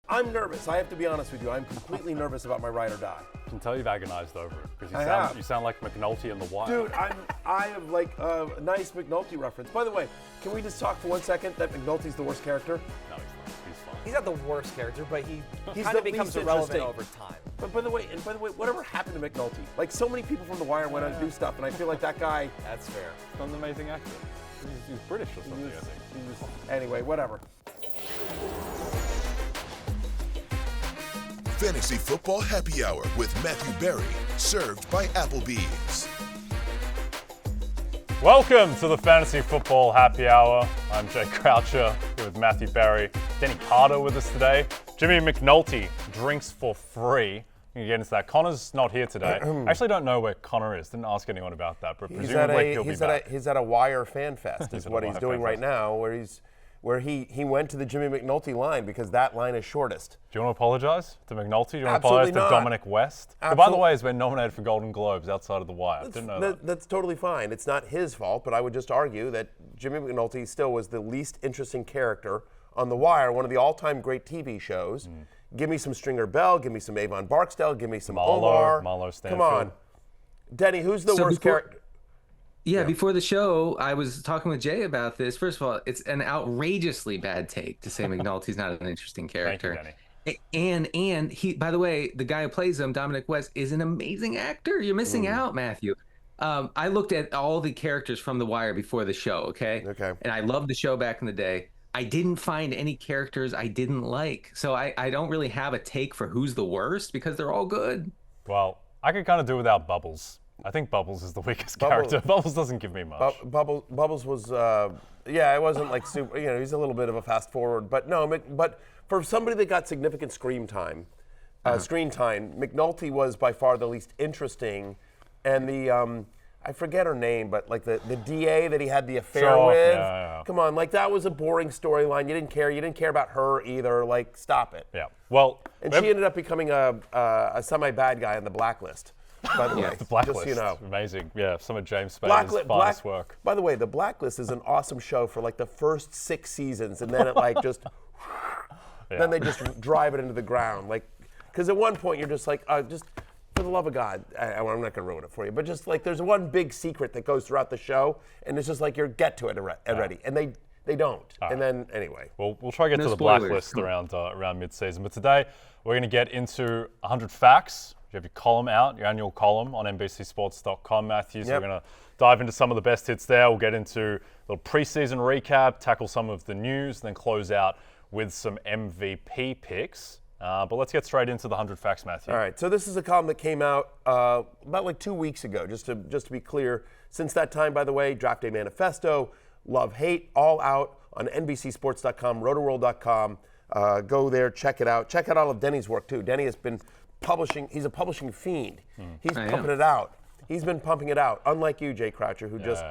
I'm nervous. I have to be honest with you. I'm completely nervous about my ride or die. I can tell you've agonized over it because you sound like McNulty in The Wire. Dude, I have like a nice McNulty reference. By the way, can we just talk for 1 second that McNulty's the worst character? No, he's not. He's fine. He's not the worst character, but he He's kind of the becomes least irrelevant interesting. over time. But by the way, whatever happened to McNulty? Like so many people from The Wire went on to do stuff, and I feel like that guy. That's fair. He's an amazing actor. He's British or something, I think. Anyway, whatever. Fantasy Football Happy Hour with Matthew Berry, served by Applebee's. Welcome to the Fantasy Football Happy Hour. I'm Jay Croucher here with Matthew Berry. Denny Carter with us today. Jimmy McNulty drinks for free. You can get into that. Connor's not here today. I actually don't know where Connor is. Didn't ask anyone about that, but presumably he'll be back. He's at a Wire Fan Fest is what he's doing right now, where he went to the Jimmy McNulty line because that line is shortest. Do you want to apologize to McNulty? Do you want to Absolutely apologize not. to Dominic West? Who, by the way, has been nominated for Golden Globes outside of The Wire. Didn't know that. That's totally fine. It's not his fault, but I would just argue that Jimmy McNulty still was the least interesting character on The Wire, one of the all-time great TV shows. Give me some Stringer Bell, give me some Avon Barksdale, give me some Omar. Marlo Stanfield. Come on. Denny, who's the worst character? Yeah, before the show, I was talking with Jay about this. First of all, it's an outrageously bad take to say McNulty's not an interesting character. Thank you, Denny. And he, by the way, the guy who plays him, Dominic West, is an amazing actor. You're missing out, Matthew. I looked at all the characters from The Wire before the show, okay? And I loved the show back in the day. I didn't find any characters I didn't like. So I don't really have a take for who's the worst because they're all good. Well, I could kind of do without Bubbles. I think Bubbles is the weakest character. Bubbles doesn't give me much. Bubbles was, it wasn't like super, he's a little bit of a fast forward. But no, but for somebody that got significant screen time, McNulty was by far the least interesting. And the, I forget her name, but like the DA that he had the affair with. Yeah. Come on, like that was a boring storyline. You didn't care. You didn't care about her either. Like, stop it. Yeah. Well, and she ended up becoming a semi-bad guy on the Blacklist. By the way, the Blacklist. Just so you know. Amazing. Yeah, some of James Spader's finest work. By the way, the Blacklist is an awesome show for like the first 6 seasons, and then it like just, then they just drive it into the ground. Like, because at one point you're just like, just. For the love of God, I'm not going to ruin it for you, but just like there's one big secret that goes throughout the show, and it's just like you're get to it already, and they don't. And then anyway, we'll try to get to the Blacklist around mid-season. But today we're going to get into 100 facts. You have your column out, your annual column on NBCSports.com, Matthew. So we're going to dive into some of the best hits there. We'll get into a little preseason recap, tackle some of the news, then close out with some MVP picks. But let's get straight into the 100 facts, Matthew. All right. So this is a column that came out about like 2 weeks ago, just to be clear. Since that time, by the way, Draft Day Manifesto, Love, Hate, all out on NBCSports.com, Rotoworld.com. Go there, check it out. Check out all of Denny's work, too. Denny has been publishing. He's a publishing fiend. He's pumping it out. He's been pumping it out, unlike you, Jay Croucher, who just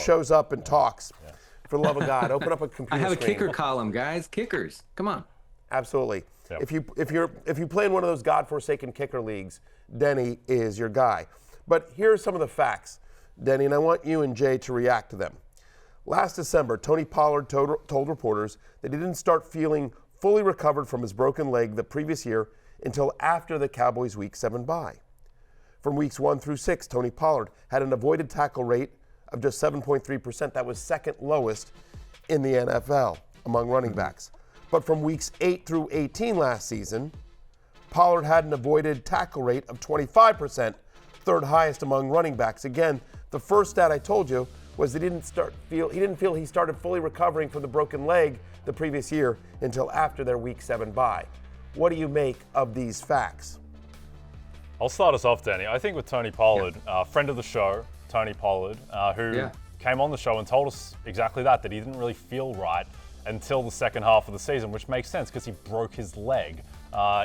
shows up and talks. Yeah. For the love of God, open up a computer I have screen. A kicker column, guys. Kickers. Come on. Absolutely. Yep. If you play in one of those godforsaken kicker leagues, Denny is your guy. But here are some of the facts, Denny, and I want you and Jay to react to them. Last December, Tony Pollard told reporters that he didn't start feeling fully recovered from his broken leg the previous year until after the Cowboys' Week 7 bye. From weeks 1 through 6, Tony Pollard had an avoided tackle rate of just 7.3%. That was second lowest in the NFL among running backs. But from weeks 8 through 18 last season, Pollard had an avoided tackle rate of 25%, third highest among running backs. Again, the first stat I told you was he didn't feel he started fully recovering from the broken leg the previous year until after their Week 7 bye. What do you make of these facts? I'll start us off, Danny. I think with Tony Pollard, friend of the show, Tony Pollard, who came on the show and told us exactly that he didn't really feel right until the second half of the season, which makes sense because he broke his leg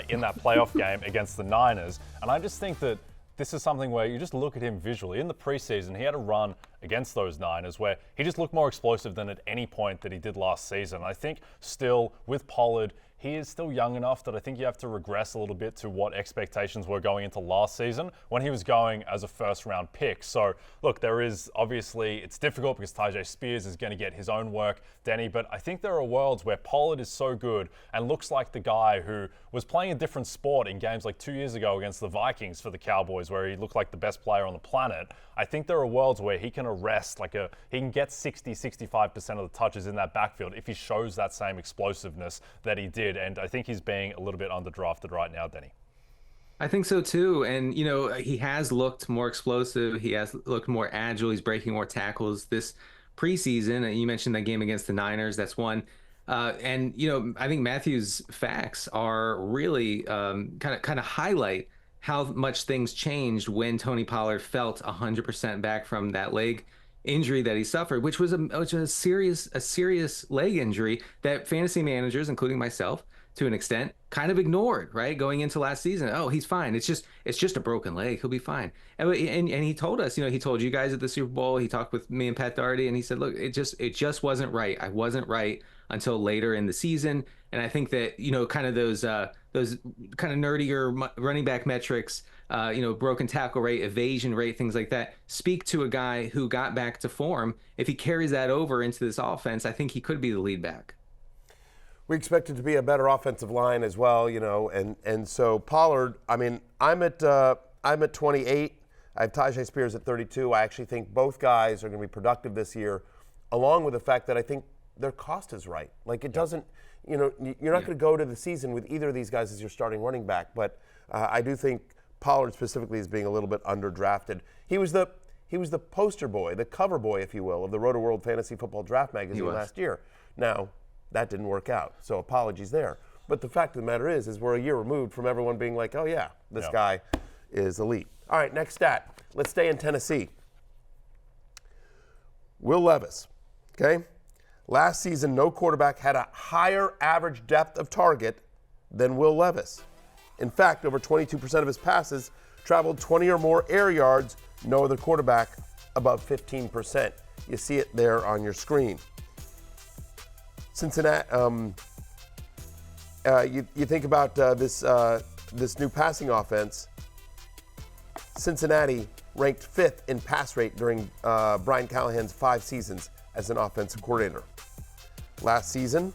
in that playoff game against the Niners. And I just think that this is something where you just look at him visually. In the preseason, he had a run against those Niners where he just looked more explosive than at any point that he did last season. I think still with Pollard, he is still young enough that I think you have to regress a little bit to what expectations were going into last season when he was going as a first-round pick. So, look, there is obviously, it's difficult because Tyjae Spears is going to get his own work, Denny, but I think there are worlds where Pollard is so good and looks like the guy who was playing a different sport in games like 2 years ago against the Vikings for the Cowboys, where he looked like the best player on the planet. I think there are worlds where he can arrest, he can get 60-65% of the touches in that backfield if he shows that same explosiveness that he did. And I think he's being a little bit underdrafted right now, Denny. I think so too. And, he has looked more explosive. He has looked more agile. He's breaking more tackles this preseason. You mentioned that game against the Niners. That's one. And I think Matthew's facts are really kind of highlight how much things changed when Tony Pollard felt 100% back from that leg injury that he suffered, which was a serious leg injury that fantasy managers, including myself, to an extent, kind of ignored, right? Going into last season, oh, he's fine. It's just a broken leg. He'll be fine. And he told us, he told you guys at the Super Bowl. He talked with me and Pat Doherty, and he said, look, it just wasn't right. I wasn't right until later in the season. And I think that kind of those kind of nerdier running back metrics, broken tackle rate, evasion rate, things like that, speak to a guy who got back to form. If he carries that over into this offense, I think he could be the lead back. We expect it to be a better offensive line as well, and so Pollard. I mean, I'm at 28. I have Tyjae Spears at 32. I actually think both guys are going to be productive this year, along with the fact that I think their cost is right. Like it doesn't, you're not going to go to the season with either of these guys as your starting running back. But I do think Pollard specifically is being a little bit underdrafted. He was the poster boy, the cover boy, if you will, of the Rotoworld Fantasy Football Draft magazine last year. Now, that didn't work out, so apologies there. But the fact of the matter is we're a year removed from everyone being like, oh yeah, this guy is elite. All right, next stat. Let's stay in Tennessee. Will Levis, okay? Last season, no quarterback had a higher average depth of target than Will Levis. In fact, over 22% of his passes traveled 20 or more air yards, no other quarterback above 15%. You see it there on your screen. Cincinnati, you think about this new passing offense. Cincinnati ranked 5th in pass rate during Brian Callahan's 5 seasons as an offensive coordinator. Last season,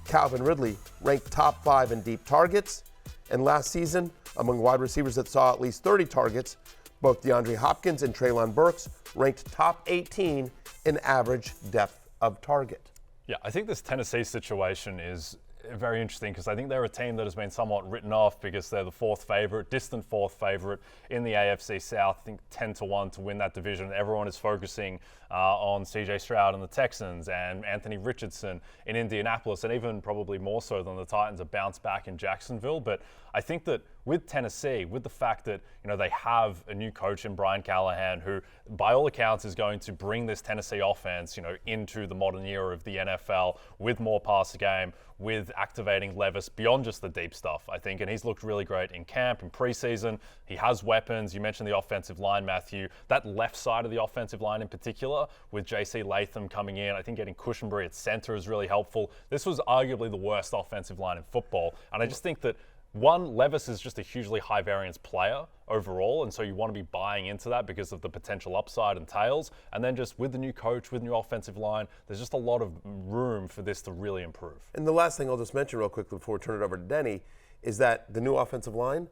Calvin Ridley ranked top 5 in deep targets. And last season, among wide receivers that saw at least 30 targets, both DeAndre Hopkins and Treylon Burks ranked top 18 in average depth of target. Yeah, I think this Tennessee situation is very interesting because I think they're a team that has been somewhat written off because they're the distant fourth favorite in the AFC South. I think 10-1 to win that division. Everyone is focusing on CJ Stroud and the Texans and Anthony Richardson in Indianapolis, and even probably more so than the Titans have bounced back in Jacksonville. But I think that with Tennessee, with the fact that they have a new coach in Brian Callahan, who by all accounts is going to bring this Tennessee offense, into the modern era of the NFL with more pass game, with activating Levis beyond just the deep stuff, I think. And he's looked really great in camp, in preseason. He has weapons. You mentioned the offensive line, Matthew. That left side of the offensive line in particular, with J.C. Latham coming in, I think getting Cushenberry at center is really helpful. This was arguably the worst offensive line in football. And I just think that one, Levis is just a hugely high variance player overall, and so you want to be buying into that because of the potential upside and tails. And then just with the new coach, with new offensive line, there's just a lot of room for this to really improve. And the last thing I'll just mention real quickly before we turn it over to Denny is that the new offensive line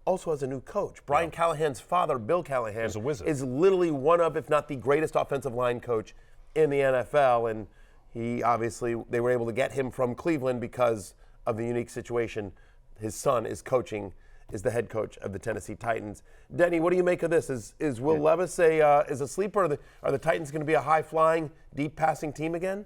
also has a new coach. Brian Callahan's father, Bill Callahan, is a wizard. Is literally one of, if not the greatest offensive line coach in the NFL. And they were able to get him from Cleveland because of the unique situation. His son is the head coach of the Tennessee Titans. Denny, what do you make of this? Is Will Levis is a sleeper? Are the Titans going to be a high-flying, deep-passing team again?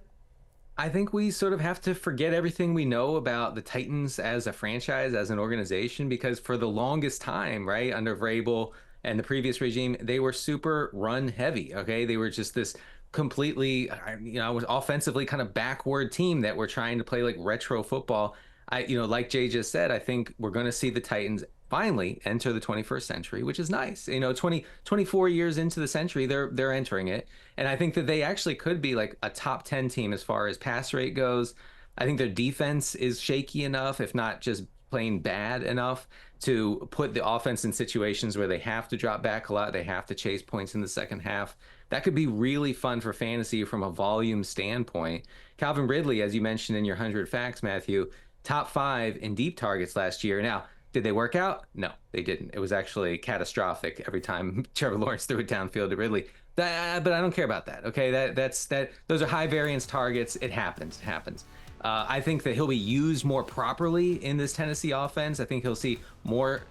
I think we sort of have to forget everything we know about the Titans as a franchise, as an organization, because for the longest time, right, under Vrabel and the previous regime, they were super run-heavy, okay? They were just this completely, offensively kind of backward team that were trying to play like retro football. Like Jay just said, I think we're going to see the Titans finally enter the 21st century, which is nice. 24 years into the century, they're entering it. And I think that they actually could be like a top 10 team as far as pass rate goes. I think their defense is shaky enough, if not just plain bad enough, to put the offense in situations where they have to drop back a lot. They have to chase points in the second half. That could be really fun for fantasy from a volume standpoint. Calvin Ridley, as you mentioned in your 100 facts, Matthew, top 5 in deep targets last year. Now, did they work out? No, they didn't. It was actually catastrophic every time Trevor Lawrence threw it downfield to Ridley. But I don't care about that. Okay, that's those are high variance targets. It happens. It happens. I think that he'll be used more properly in this Tennessee offense. I think he'll see more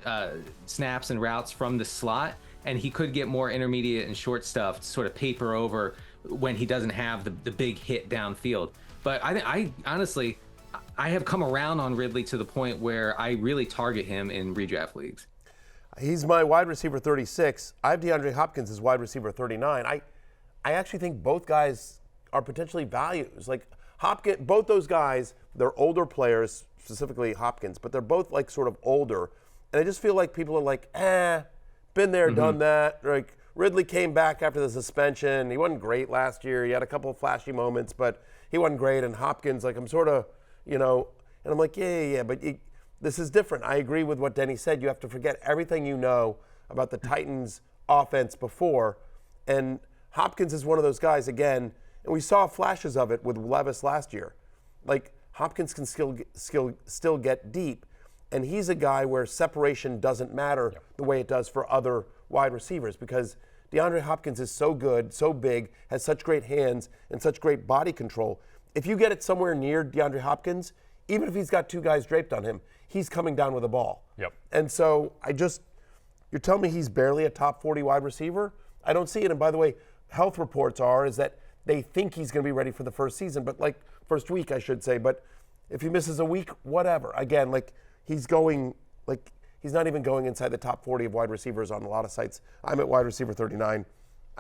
snaps and routes from the slot, and he could get more intermediate and short stuff to sort of paper over when he doesn't have the big hit downfield. But I honestly, I have come around on Ridley to the point where I really target him in redraft leagues. He's my wide receiver 36. I have DeAndre Hopkins as wide receiver 39. I actually think both guys are potentially values. Like Hopkins, both those guys, they're older players, specifically Hopkins, but they're both like sort of older. And I just feel like people are like, been there, done that. Like Ridley came back after the suspension. He wasn't great last year. He had a couple of flashy moments, but he wasn't great. And Hopkins, like I'm sort of, and I'm like, yeah, but this is different. I agree with what Denny said. You have to forget everything you know about the Titans offense before. And Hopkins is one of those guys, again, and we saw flashes of it with Levis last year. Like Hopkins can still get deep, and he's a guy where separation doesn't matter the way it does for other wide receivers because DeAndre Hopkins is so good, so big, has such great hands and such great body control. If you get it somewhere near DeAndre Hopkins, even if he's got 2 guys draped on him, he's coming down with the ball. Yep. And so you're telling me he's barely a top 40 wide receiver? I don't see it. And by the way, health reports is that they think he's going to be ready for the first week, I should say. But if he misses a week, whatever. Again, he's not even going inside the top 40 of wide receivers on a lot of sites. I'm at wide receiver 39.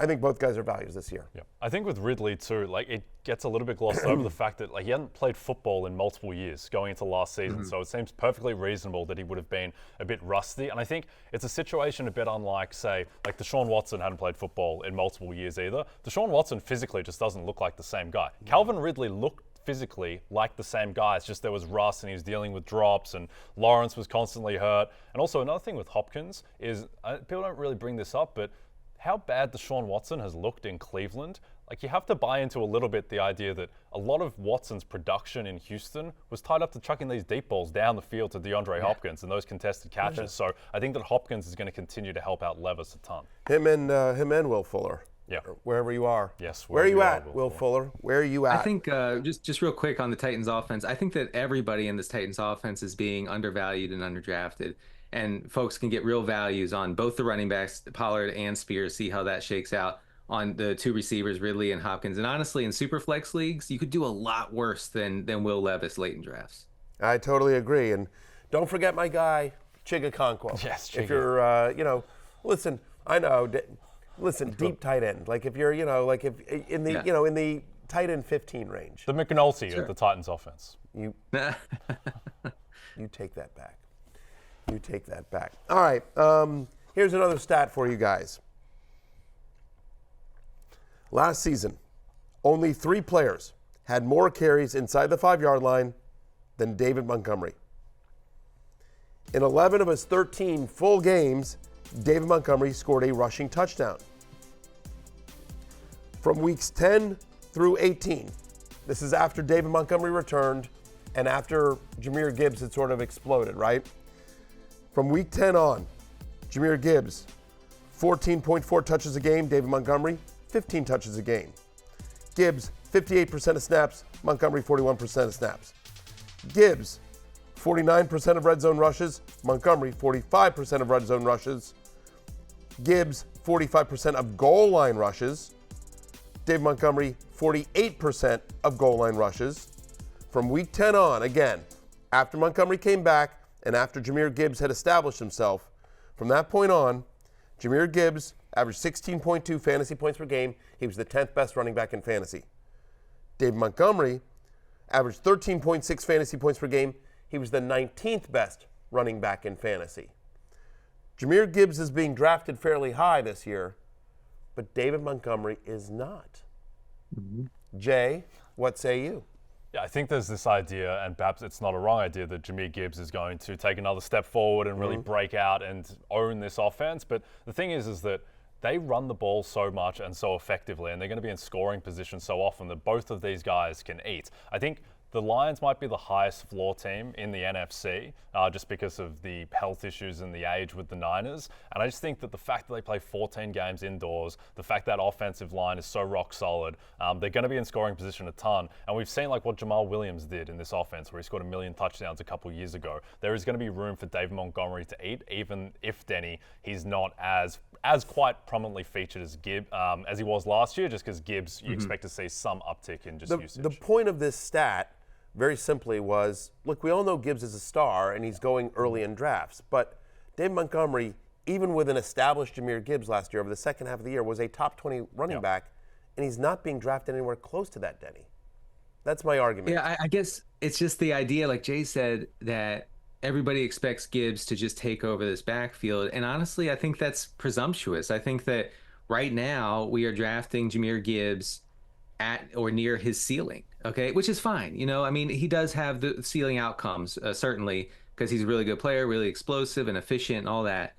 I think both guys are values this year. Yeah, I think with Ridley too, it gets a little bit glossed over the fact that he hadn't played football in multiple years going into last season. So it seems perfectly reasonable that he would have been a bit rusty. And I think it's a situation a bit unlike, say, Deshaun Watson hadn't played football in multiple years either. Deshaun Watson physically just doesn't look like the same guy. Calvin Ridley looked physically like the same guy. It's just there was rust and he was dealing with drops and Lawrence was constantly hurt. And also another thing with Hopkins is, people don't really bring this up, but how bad Deshaun Watson has looked in Cleveland, you have to buy into a little bit the idea that a lot of Watson's production in Houston was tied up to chucking these deep balls down the field to DeAndre Hopkins and those contested catches. So I think that Hopkins is going to continue to help out Levis a ton. Him and Will Fuller. Yeah. Wherever you are. Yes. Where are you at, Will Fuller? Where are you at? I think just real quick on the Titans offense, I think that everybody in this Titans offense is being undervalued and underdrafted. And folks can get real values on both the running backs, Pollard and Spears, see how that shakes out on the 2 receivers, Ridley and Hopkins. And honestly, in super flex leagues, you could do a lot worse than Will Levis late in drafts. I totally agree. And don't forget my guy, Chigakonkwo. Yes, Chiga. If you're, listen, I know, deep tight end. If you're, if in the, in the tight end 15 range. The McNulty of the Titans offense. You take that back. You take that back. All right. Here's another stat for you guys. Last season, only 3 players had more carries inside the 5-yard line than David Montgomery. In 11 of his 13 full games, David Montgomery scored a rushing touchdown. From weeks 10 through 18, this is after David Montgomery returned and after Jahmyr Gibbs had sort of exploded, right? From week 10 on, Jahmyr Gibbs, 14.4 touches a game. David Montgomery, 15 touches a game. Gibbs, 58% of snaps. Montgomery, 41% of snaps. Gibbs, 49% of red zone rushes. Montgomery, 45% of red zone rushes. Gibbs, 45% of goal line rushes. David Montgomery, 48% of goal line rushes. From week 10 on, again, after Montgomery came back, and after Jahmyr Gibbs had established himself, from that point on, Jahmyr Gibbs averaged 16.2 fantasy points per game. He was the 10th best running back in fantasy. David Montgomery averaged 13.6 fantasy points per game. He was the 19th best running back in fantasy. Jahmyr Gibbs is being drafted fairly high this year, but David Montgomery is not. Jay, what say you? Yeah, I think there's this idea, and perhaps it's not a wrong idea, that Jahmyr Gibbs is going to take another step forward and really break out and own this offense. But the thing is that they run the ball so much and so effectively, and they're going to be in scoring position so often that both of these guys can eat. I think the Lions might be the highest floor team in the NFC just because of the health issues and the age with the Niners. And I just think that the fact that they play 14 games indoors, the fact that offensive line is so rock solid, they're going to be in scoring position a ton. And we've seen like what Jamal Williams did in this offense where he scored 1 million touchdowns a couple years ago. There is going to be room for David Montgomery to eat, even if Denny, he's not as quite prominently featured as he was last year, just because Gibbs, you expect to see some uptick in just usage. The point of this stat, very simply, was, look, we all know Gibbs is a star and he's going early in drafts, but Dave Montgomery, even with an established Jahmyr Gibbs last year, over the second half of the year, was a top 20 running back, and he's not being drafted anywhere close to that, Denny. That's my argument. Yeah, I guess it's just the idea, like Jay said, that everybody expects Gibbs to just take over this backfield. And honestly, I think that's presumptuous. I think that right now we are drafting Jahmyr Gibbs at or near his ceiling, okay, which is fine. You know, I mean, he does have the ceiling outcomes, certainly, because he's a really good player, really explosive and efficient and all that.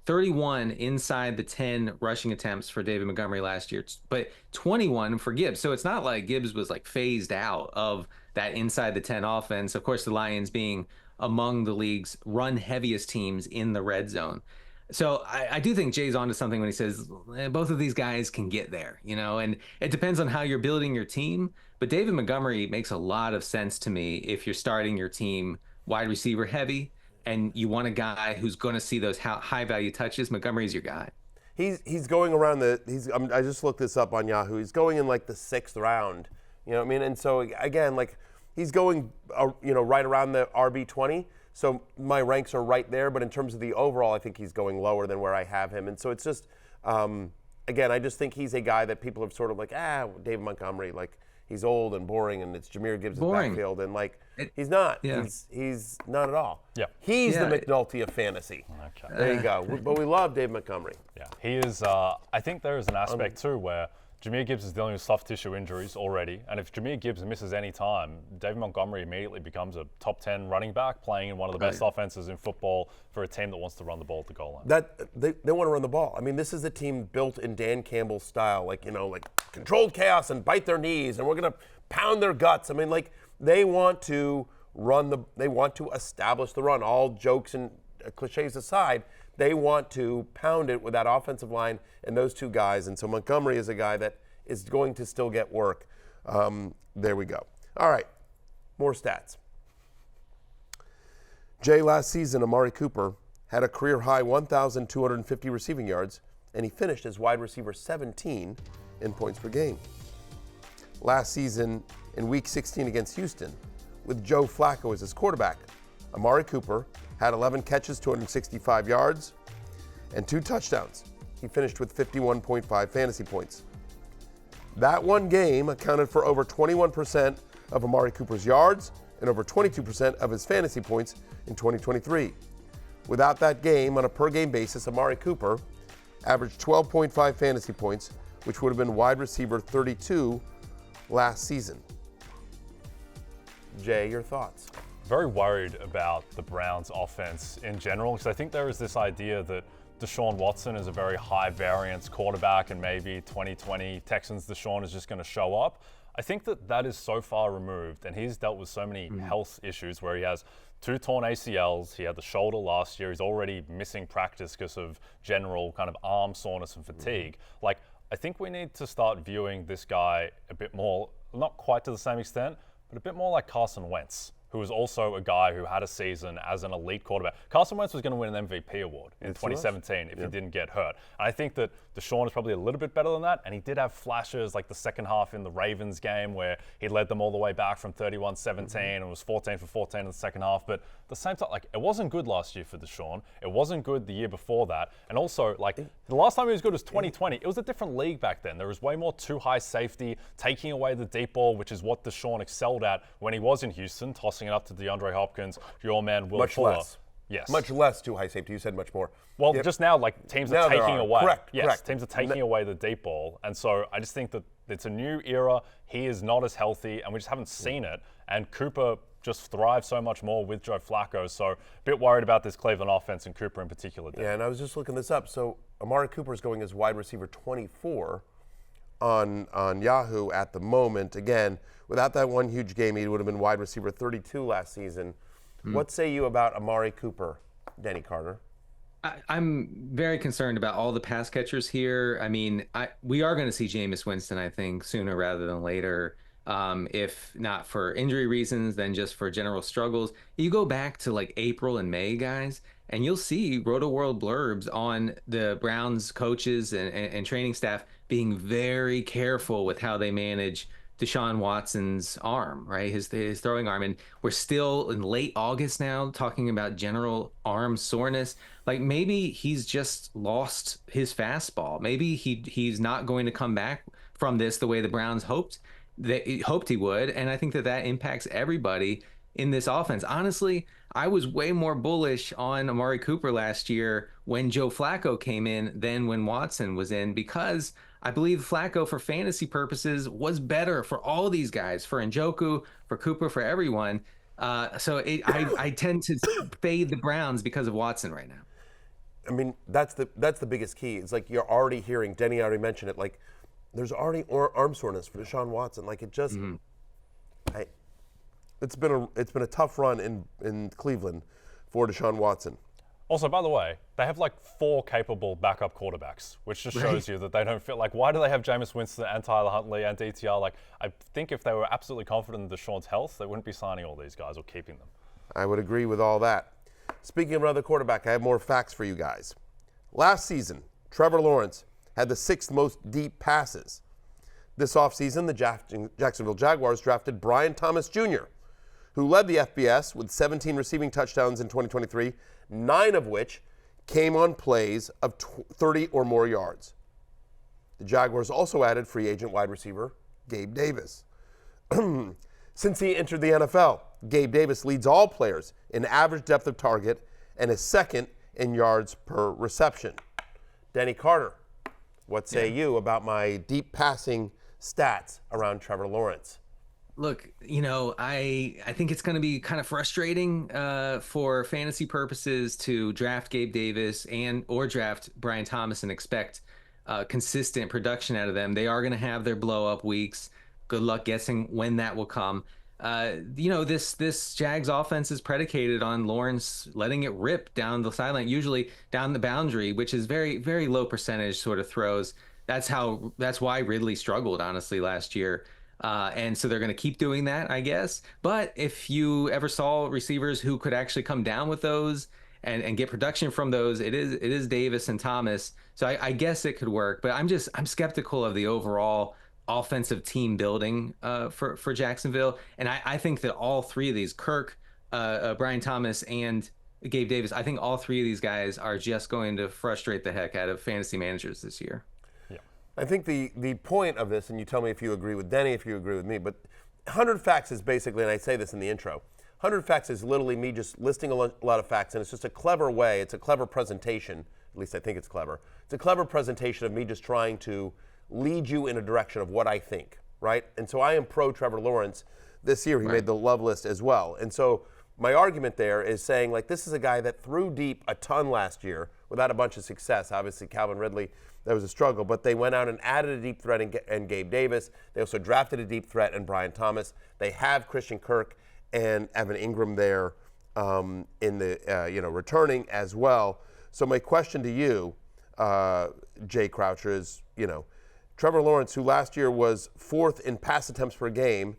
31 inside the 10 rushing attempts for David Montgomery last year, but 21 for Gibbs. So it's not like Gibbs was like phased out of that inside the 10 offense. Of course, the Lions being among the league's run heaviest teams in the red zone. So I do think Jay's onto something when he says both of these guys can get there, you know, and it depends on how you're building your team. But David Montgomery makes a lot of sense to me if you're starting your team wide receiver heavy and you want a guy who's going to see those high value touches. Montgomery's your guy. He's going around I just looked this up on Yahoo. He's going in like the 6th round. You know what I mean? And so again, like he's going, right around the RB20. So my ranks are right there, but in terms of the overall, I think he's going lower than where I have him. And so it's just, again, I just think he's a guy that people have sort of like, David Montgomery, like he's old and boring, and it's Jahmyr Gibbs' backfield, and like he's not. Yeah. He's not at all. Yeah. He's the McNulty of fantasy. Okay. There you go. But we love Dave Montgomery. Yeah, he is. I think there is an aspect too where Jahmyr Gibbs is dealing with soft tissue injuries already, and if Jahmyr Gibbs misses any time, David Montgomery immediately becomes a top 10 running back playing in one of the best offenses in football for a team that wants to run the ball at the goal line. They want to run the ball. I mean, this is a team built in Dan Campbell's style, like controlled chaos and bite their knees, and we're going to pound their guts. I mean, like they want to establish the run. All jokes and cliches aside, they want to pound it with that offensive line and those two guys. And so Montgomery is a guy that is going to still get work. There we go. All right, more stats. Jay, last season, Amari Cooper had a career-high 1,250 receiving yards, and he finished as wide receiver 17 in points per game. Last season, in Week 16 against Houston, with Joe Flacco as his quarterback, Amari Cooper had 11 catches, 265 yards, and 2 touchdowns. He finished with 51.5 fantasy points. That one game accounted for over 21% of Amari Cooper's yards and over 22% of his fantasy points in 2023. Without that game, on a per-game basis, Amari Cooper averaged 12.5 fantasy points, which would have been wide receiver 32 last season. Jay, your thoughts? Very worried about the Browns offense in general, because I think there is this idea that Deshaun Watson is a very high variance quarterback and maybe 2020 Texans Deshaun is just going to show up. I think that is so far removed, and he's dealt with so many health issues where he has 2 torn ACLs. He had the shoulder last year. He's already missing practice because of general kind of arm soreness and fatigue. Like, I think we need to start viewing this guy a bit more, not quite to the same extent, but a bit more like Carson Wentz, who was also a guy who had a season as an elite quarterback. Carson Wentz was going to win an MVP award in 2017 if he didn't get hurt. And I think that Deshaun is probably a little bit better than that, and he did have flashes like the second half in the Ravens game where he led them all the way back from 31-17 and was 14 for 14 in the second half. But at the same time, like, it wasn't good last year for Deshaun. It wasn't good the year before that. And also, like, the last time he was good was 2020. It was a different league back then. There was way more too high safety, taking away the deep ball, which is what Deshaun excelled at when he was in Houston, tossing it up to DeAndre Hopkins, your man Will Fuller. Yes. Much less two high safety. You said much more. Well, just now, like, teams are taking away. Correct. Teams are taking away the deep ball. And so I just think that it's a new era. He is not as healthy, and we just haven't seen it. And Cooper just thrives so much more with Joe Flacco. So a bit worried about this Cleveland offense and Cooper in particular. Yeah, and I was just looking this up. So Amari Cooper is going as wide receiver 24 on Yahoo at the moment. Again, without that one huge game, he would have been wide receiver 32 last season. What say you about Amari Cooper, Denny Carter? I'm very concerned about all the pass catchers here. I mean, we are going to see Jameis Winston, I think, sooner rather than later. If not for injury reasons, then just for general struggles. You go back to like April and May, guys, and you'll see Rotoworld blurbs on the Browns coaches and training staff being very careful with how they manage Deshaun Watson's arm, right? His throwing arm. And we're still in late August now talking about general arm soreness. Like, maybe he's just lost his fastball. Maybe he's not going to come back from this the way the Browns hoped he would. And I think that impacts everybody in this offense. Honestly, I was way more bullish on Amari Cooper last year when Joe Flacco came in than when Watson was in, because I believe Flacco, for fantasy purposes, was better for all these guys, for Njoku, for Cooper, for everyone. I tend to fade the Browns because of Watson right now. I mean, that's the biggest key. It's like you're already hearing, Denny already mentioned it, like there's already arm soreness for Deshaun Watson. Like, it just, it's been a tough run in Cleveland for Deshaun Watson. Also, by the way, they have like 4 capable backup quarterbacks, which just shows you that they don't feel like, why do they have Jameis Winston and Tyler Huntley and DTR? Like, I think if they were absolutely confident in Deshaun's health, they wouldn't be signing all these guys or keeping them. I would agree with all that. Speaking of another quarterback, I have more facts for you guys. Last season, Trevor Lawrence had the 6th most deep passes. This offseason, the Jacksonville Jaguars drafted Brian Thomas Jr., who led the FBS with 17 receiving touchdowns in 2023, 9 of which came on plays of 30 or more yards. The Jaguars also added free agent wide receiver Gabe Davis. Since he entered the NFL, Gabe Davis leads all players in average depth of target and is second in yards per reception. Denny Carter, what say you about my deep passing stats around Trevor Lawrence? Look, I think it's going to be kind of frustrating for fantasy purposes to draft Gabe Davis or draft Brian Thomas and expect consistent production out of them. They are going to have their blow-up weeks. Good luck guessing when that will come. This Jags offense is predicated on Lawrence letting it rip down the sideline, usually down the boundary, which is very, very low percentage sort of throws. That's why Ridley struggled, honestly, last year. And so they're going to keep doing that, I guess. But if you ever saw receivers who could actually come down with those and get production from those, it is Davis and Thomas. So I guess it could work. But I'm skeptical of the overall offensive team building for Jacksonville. And I think that all 3 of these, Kirk, Brian Thomas, and Gabe Davis, I think all 3 of these guys are just going to frustrate the heck out of fantasy managers this year. I think the point of this, and you tell me if you agree with Denny, if you agree with me, but 100 Facts is basically, and I say this in the intro, 100 Facts is literally me just listing a lot of facts, and it's just a clever way, it's a clever presentation, at least I think it's clever. It's a clever presentation of me just trying to lead you in a direction of what I think, right? And so I am pro Trevor Lawrence this year. He made the love list as well. And so my argument there is saying, like, this is a guy that threw deep a ton last year without a bunch of success. Obviously, Calvin Ridley, that was a struggle, but they went out and added a deep threat in Gabe Davis. They also drafted a deep threat in Brian Thomas. They have Christian Kirk and Evan Ingram there in the returning as well. So my question to you, Jay Croucher, is Trevor Lawrence, who last year was 4th in pass attempts per game,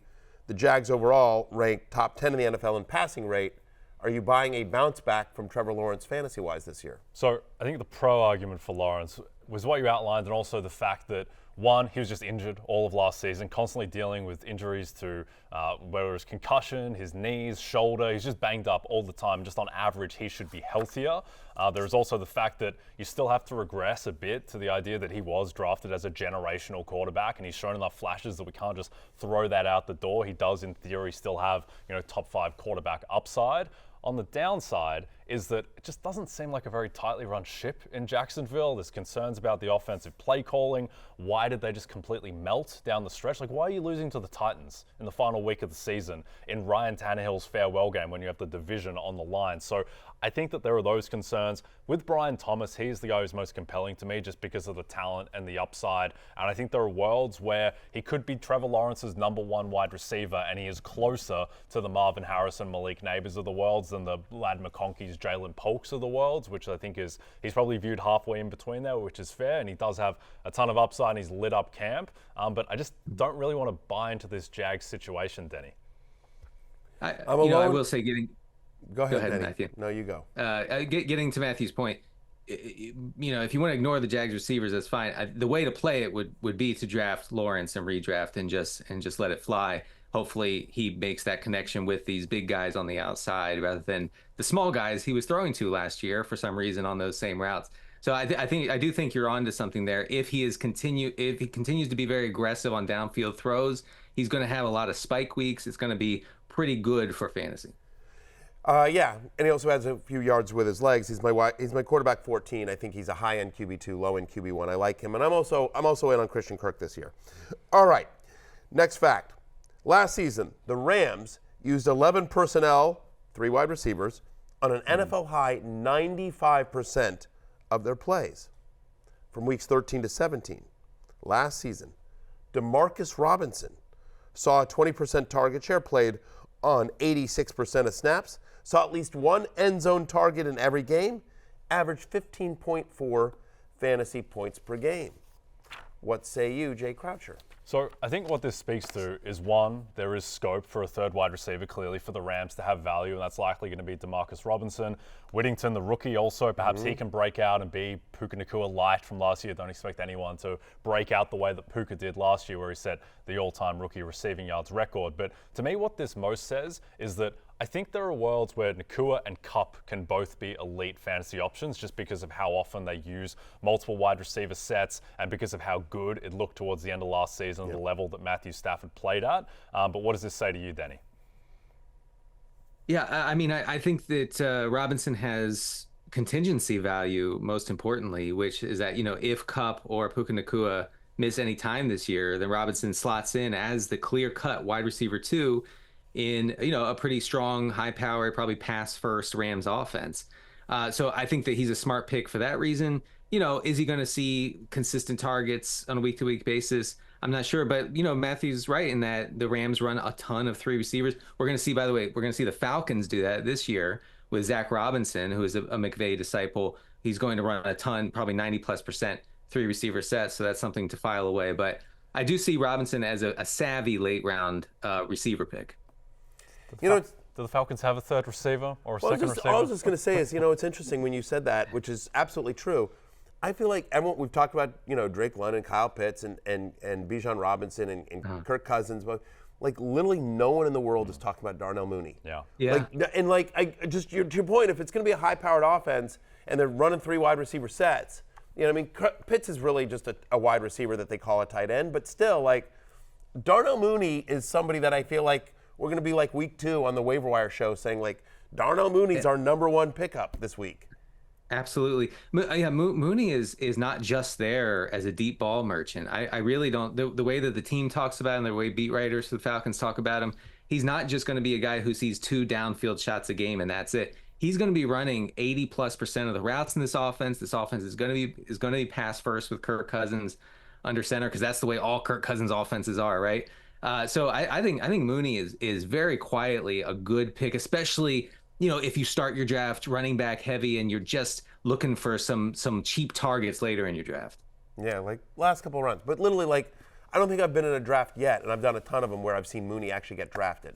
the Jags overall ranked top 10 in the NFL in passing rate. Are you buying a bounce back from Trevor Lawrence fantasy-wise this year? So I think the pro argument for Lawrence was what you outlined, and also the fact that, one, he was just injured all of last season, constantly dealing with injuries to whether it was concussion, his knees, shoulder. He's just banged up all the time. Just on average, he should be healthier. There's also the fact that you still have to regress a bit to the idea that he was drafted as a generational quarterback, and he's shown enough flashes that we can't just throw that out the door. He does, in theory, still have top 5 quarterback upside. On the downside, is that it just doesn't seem like a very tightly run ship in Jacksonville. There's concerns about the offensive play calling. Why did they just completely melt down the stretch? Like, why are you losing to the Titans in the final week of the season in Ryan Tannehill's farewell game when you have the division on the line? So I think that there are those concerns. With Brian Thomas, he's the guy who's most compelling to me just because of the talent and the upside. And I think there are worlds where he could be Trevor Lawrence's #1 wide receiver, and he is closer to the Marvin Harrison, Malik Neighbors of the worlds than the Lad McConkey's, Jalen Polks of the worlds, which I think is, he's probably viewed halfway in between there, which is fair. And he does have a ton of upside and he's lit up camp. But I just don't really want to buy into this Jags situation, Denny. I will say Go ahead, Matthew. No, you go. Getting to Matthew's point, if you want to ignore the Jags receivers, that's fine. The way to play it would be to draft Lawrence and redraft and just let it fly. Hopefully he makes that connection with these big guys on the outside rather than the small guys he was throwing to last year for some reason on those same routes. So I do think you're onto something there. If he continues to be very aggressive on downfield throws, he's going to have a lot of spike weeks. It's going to be pretty good for fantasy. Yeah, and he also has a few yards with his legs. He's my quarterback 14. I think he's a high-end QB2, low-end QB1. I like him, and I'm also in on Christian Kirk this year. All right, next fact. Last season, the Rams used 11 personnel, 3 wide receivers, on an NFL high 95% of their plays from weeks 13 to 17. Last season, Demarcus Robinson saw a 20% target share, played on 86% of snaps, saw at least one end zone target in every game, averaged 15.4 fantasy points per game. What say you, Jay Croucher? So I think what this speaks to is, one, there is scope for a third wide receiver clearly for the Rams to have value, and that's likely going to be Demarcus Robinson. Whittington, the rookie, also perhaps he can break out and be Puka Nacua light from last year. Don't expect anyone to break out the way that Puka did last year, where he set the all-time rookie receiving yards record. But to me, what this most says is that I think there are worlds where Nacua and Kupp can both be elite fantasy options just because of how often they use multiple wide receiver sets and because of how good it looked towards the end of last season, the level that Matthew Stafford played at. But what does this say to you, Denny? Yeah, I mean, I think that Robinson has contingency value, most importantly, which is that, if Kupp or Puka Nacua miss any time this year, then Robinson slots in as the clear-cut wide receiver 2 in, a pretty strong, high-power, probably pass-first Rams offense. So I think that he's a smart pick for that reason. Is he going to see consistent targets on a week-to-week basis? I'm not sure, but, Matthew's right in that the Rams run a ton of 3 receivers. We're going to see, by the way, the Falcons do that this year with Zach Robinson, who is a McVay disciple. He's going to run a ton, probably 90+% 3 receiver sets, so that's something to file away. But I do see Robinson as a savvy late-round receiver pick. Do the Falcons have a third receiver or a second receiver? All I was just going to say is, it's interesting when you said that, which is absolutely true. I feel like everyone, we've talked about, Drake London, Kyle Pitts, and Bijan Robinson and Kirk Cousins, but literally no one in the world is talking about Darnell Mooney. Yeah. To your point, if it's going to be a high-powered offense and they're running 3 wide receiver sets, Pitts is really just a wide receiver that they call a tight end, but still, Darnell Mooney is somebody that I feel like we're going to be week 2 on the waiver wire show saying Darnell Mooney's our #1 pickup this week. Absolutely. Yeah, Mooney is not just there as a deep ball merchant. I really don't. The way that the team talks about him, the way beat writers for the Falcons talk about him, he's not just going to be a guy who sees 2 downfield shots a game and that's it. He's going to be running 80+% of the routes in this offense. This offense is going to be pass first with Kirk Cousins under center because that's the way all Kirk Cousins offenses are, right? So I think Mooney is very quietly a good pick, especially if you start your draft running back heavy and you're just looking for some cheap targets later in your draft. Yeah, last couple of runs. But literally, I don't think I've been in a draft yet, and I've done a ton of them where I've seen Mooney actually get drafted.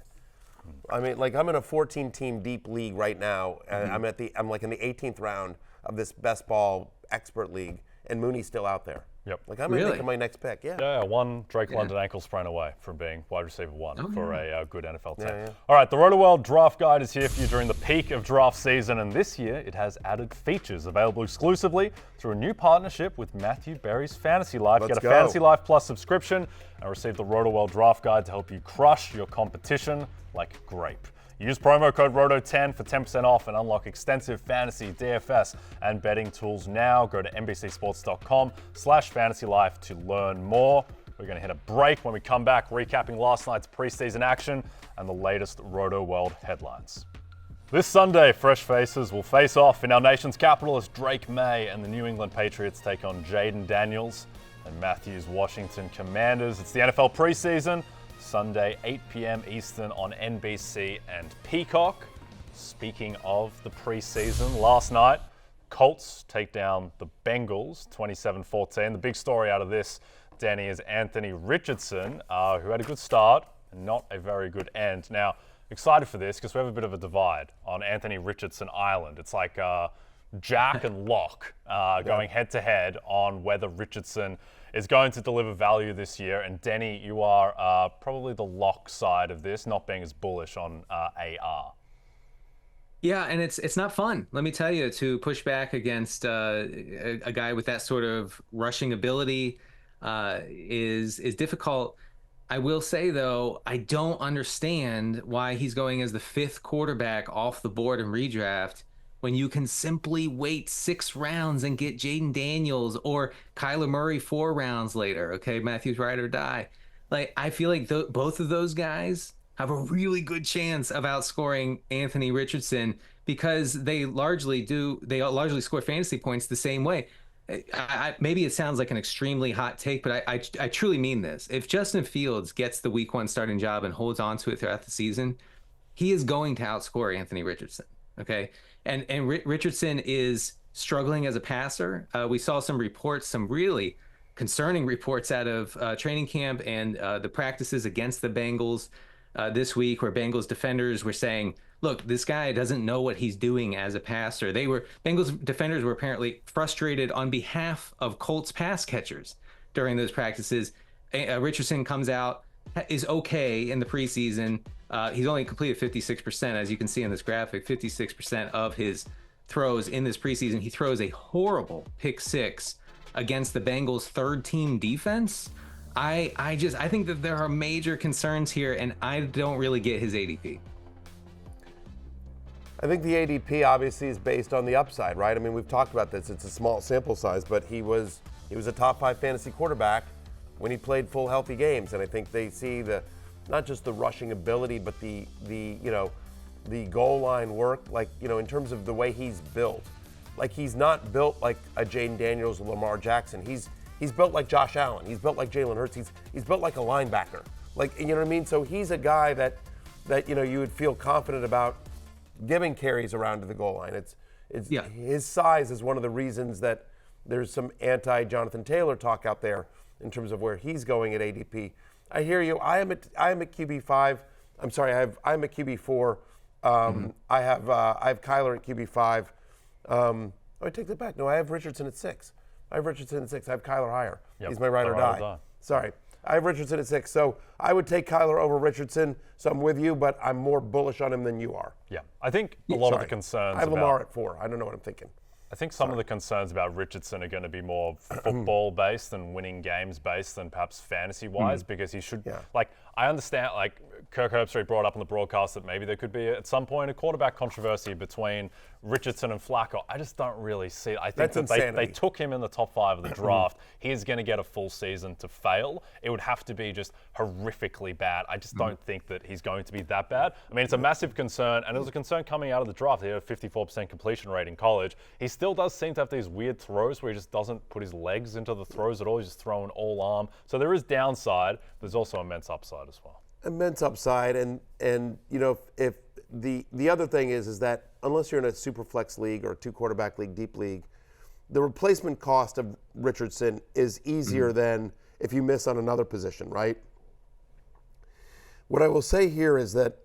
I mean, I'm in a 14-team deep league right now, and I'm in the 18th round of this best ball expert league, and Mooney's still out there. Yep. I'm making my next pick. Yeah. Yeah, one Drake London ankle sprain away from being wide receiver 1 for a good NFL team. Yeah. All right, the Rotoworld Draft Guide is here for you during the peak of draft season, and this year it has added features available exclusively through a new partnership with Matthew Berry's Fantasy Life. Get a Fantasy Life Plus subscription and receive the Rotoworld Draft Guide to help you crush your competition like grape. Use promo code ROTO10 for 10% off and unlock extensive fantasy, DFS, and betting tools now. Go to NBCSports.com/fantasylife to learn more. We're going to hit a break. When we come back, recapping last night's preseason action and the latest Rotoworld headlines. This Sunday, fresh faces will face off in our nation's capital as Drake May and the New England Patriots take on Jayden Daniels and Matthew's Washington Commanders. It's the NFL preseason, Sunday, 8 p.m. Eastern on NBC and Peacock. Speaking of the preseason, last night, Colts take down the Bengals 27-14. The big story out of this, Denny, is Anthony Richardson, who had a good start and not a very good end. Now, excited for this because we have a bit of a divide on Anthony Richardson Island. It's like Jack and Locke going head-to-head on whether Richardson is going to deliver value this year. And Denny, you are probably the Locke side of this, not being as bullish on AR. Yeah, and it's not fun, let me tell you, to push back against a guy with that sort of rushing ability is difficult. I will say, though, I don't understand why he's going as the 5th quarterback off the board in redraft when you can simply wait 6 rounds and get Jayden Daniels or Kyler Murray 4 rounds later. Okay, Matthew's ride or die. Like, I feel like both of those guys have a really good chance of outscoring Anthony Richardson because they largely score fantasy points the same way. Maybe it sounds like an extremely hot take, but I truly mean this. If Justin Fields gets the week 1 starting job and holds on to it throughout the season, he is going to outscore Anthony Richardson. Okay. And Richardson is struggling as a passer. We saw some reports, some really concerning reports out of training camp and the practices against the Bengals this week, where Bengals defenders were saying, look, this guy doesn't know what he's doing as a passer. Bengals defenders were apparently frustrated on behalf of Colts pass catchers during those practices. Richardson comes out, is okay in the preseason. He's only completed 56%, as you can see in this graphic, 56% of his throws in this preseason. He throws a horrible pick 6 against the Bengals' 3rd-team defense. I think that there are major concerns here, and I don't really get his ADP. I think the ADP obviously is based on the upside, right? I mean, we've talked about this. It's a small sample size, but he was a top 5 fantasy quarterback when he played full healthy games, and I think they see not just the rushing ability, but the goal line work, in terms of the way he's built. Like, he's not built like a Jayden Daniels or Lamar Jackson. He's built like Josh Allen. He's built like Jalen Hurts. He's built like a linebacker. Like, you know what I mean? So he's a guy that you would feel confident about giving carries around to the goal line. His size is one of the reasons that there's some anti-Jonathan Taylor talk out there in terms of where he's going at ADP. I hear you. I am at QB5. I'm sorry. I'm at QB4. I have Kyler at QB5. I take that back. No, I have Richardson at 6. I have Kyler higher. Yep. He's my ride or die. Sorry. I have Richardson at 6. So I would take Kyler over Richardson. So I'm with you, but I'm more bullish on him than you are. Yeah. I think a lot of the concerns. I have Lamar at 4. I don't know what I'm thinking. I think some of the concerns about Richardson are going to be more football-based and winning games-based than perhaps fantasy-wise, because he should, I understand, Kirk Herbstreit brought up on the broadcast that maybe there could be, at some point, a quarterback controversy between Richardson and Flacco. I just don't really see it. I think that they took him in the top 5 of the draft. He is going to get a full season to fail. It would have to be just horrifically bad. I just don't think that he's going to be that bad. I mean, it's a massive concern, and it was a concern coming out of the draft. He had a 54% completion rate in college. He still does seem to have these weird throws where he just doesn't put his legs into the throws at all. He's just throwing all arm. So there is downside. There's also immense upside as well. Immense upside, and if the other thing is that unless you're in a super flex league or a 2-quarterback league, deep league, the replacement cost of Richardson is easier than if you miss on another position, right? What I will say here is that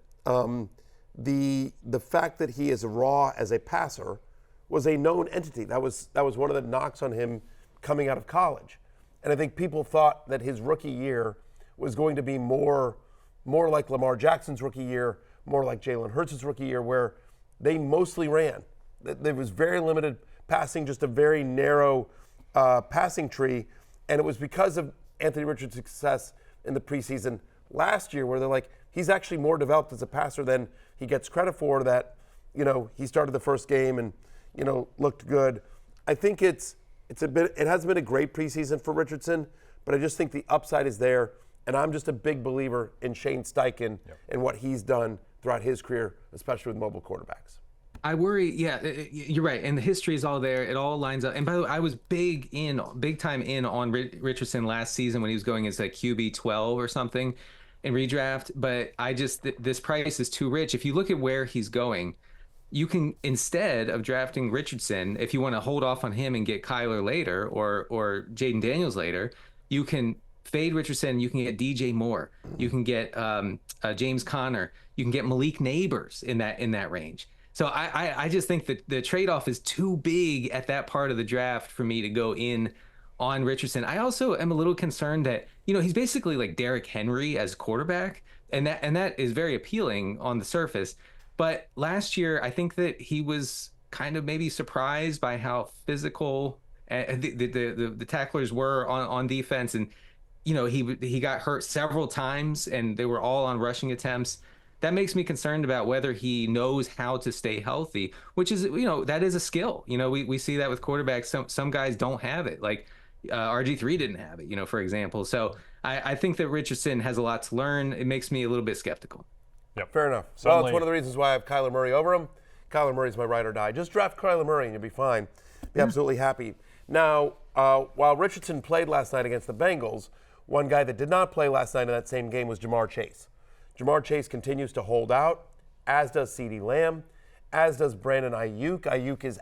the fact that he is raw as a passer was a known entity. That was one of the knocks on him coming out of college, and I think people thought that his rookie year was going to be more like Lamar Jackson's rookie year, more like Jalen Hurts' rookie year, where they mostly ran. There was very limited passing, just a very narrow passing tree, and it was because of Anthony Richardson's success in the preseason last year, where they're like, he's actually more developed as a passer than he gets credit for. That, he started the first game and, looked good. I think it hasn't been a great preseason for Richardson, but I just think the upside is there. And I'm just a big believer in Shane Steichen and what he's done throughout his career, especially with mobile quarterbacks. I worry, you're right. And the history is all there. It all lines up. And by the way, I was big time in on Richardson last season when he was going as a QB 12 or something in redraft. But this price is too rich. If you look at where he's going, you can, instead of drafting Richardson, if you want to hold off on him and get Kyler later or Jaden Daniels later, you can fade Richardson. You can get DJ Moore. You can get James Conner. You can get Malik Neighbors in that range. So I just think that the trade-off is too big at that part of the draft for me to go in on Richardson. I also am a little concerned that, he's basically like Derrick Henry as quarterback, and that is very appealing on the surface. But last year, I think that he was kind of maybe surprised by how physical the tacklers were on defense, and he got hurt several times, and they were all on rushing attempts. That makes me concerned about whether he knows how to stay healthy, which is, that is a skill. We see that with quarterbacks. Some guys don't have it, like RG3 didn't have it, for example. So I think that Richardson has a lot to learn. It makes me a little bit skeptical. Yep, fair enough. Well, it's one of the reasons why I have Kyler Murray over him. Kyler Murray's my ride or die. Just draft Kyler Murray and you'll be fine. Be absolutely happy. Now, while Richardson played last night against the Bengals, one guy that did not play last night in that same game was Jamar Chase. Jamar Chase continues to hold out, as does CeeDee Lamb, as does Brandon Ayuk. Ayuk is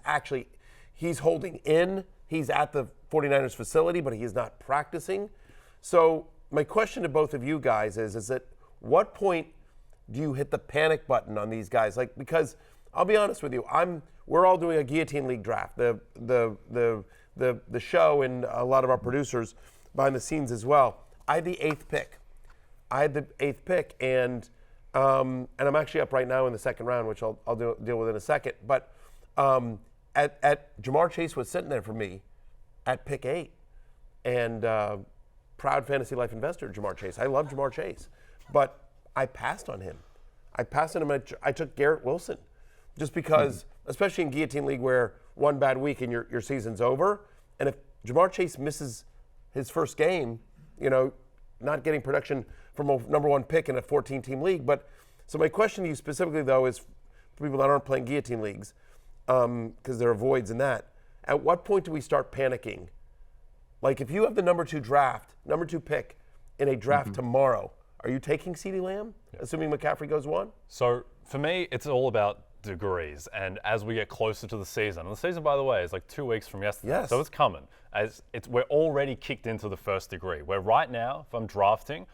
he's holding in. He's at the 49ers facility, but he is not practicing. So my question to both of you guys is at what point do you hit the panic button on these guys? Because I'll be honest with you, we're all doing a guillotine league draft. The show and a lot of our producers behind the scenes as well. I had the eighth pick, and I'm actually up right now in the second round, which I'll deal with in a second. But at Jamar Chase was sitting there for me at pick 8, and proud fantasy life investor Jamar Chase. I love Jamar Chase, but I passed on him. I took Garrett Wilson, just because, especially in guillotine league where one bad week and your season's over, and if Jamar Chase misses his first game, not getting production from a number 1 pick in a 14-team league. But so my question to you specifically, though, is for people that aren't playing guillotine leagues, because there are voids in that. At what point do we start panicking? Like, if you have the number 2 pick in a draft tomorrow, are you taking CeeDee Lamb, assuming McCaffrey goes 1? So for me, it's all about degrees. And as we get closer to the season, and the season, by the way, is like 2 weeks from yesterday, so it's coming. We're already kicked into the first degree. Where right now, if I'm drafting,